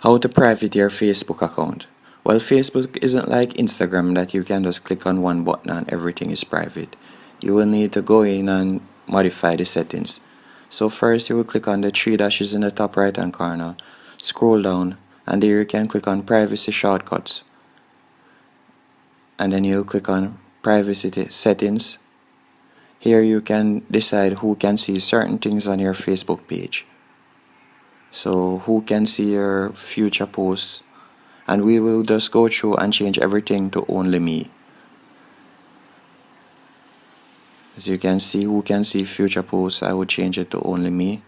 How to private your Facebook account. Well, Facebook isn't like Instagram that you can just click on one button and everything is private. You will need to go in and modify the settings. So first you will click on the three dashes in the top right hand corner, scroll down, and there you can click on privacy shortcuts. And then you'll click on privacy settings. Here you can decide who can see certain things on your Facebook page. So who can see your future posts, and we will just go through and change everything to only me. As you can see, who can see future posts, I would change it to only me.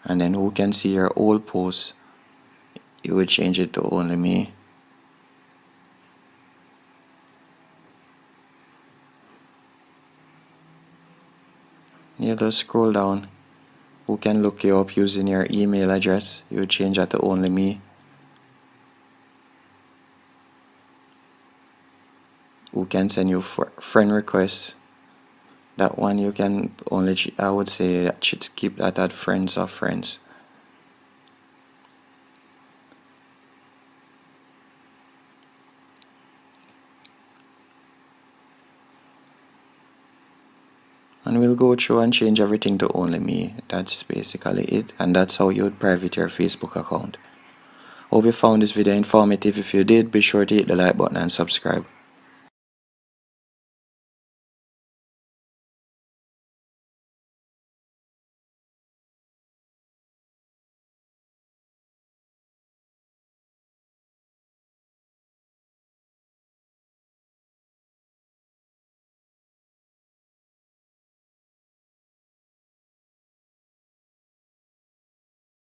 And then who can see your old posts, you would change it to only me. You just scroll down. Who can look you up using your email address, you would change that to only me. Who can send you friend requests, that one you can only, I would say, should keep that at friends of friends. And we'll go through and change everything to only me. That's basically it, and that's how you would private your Facebook account. Hope you found this video informative. If you did, be sure to hit the like button and subscribe.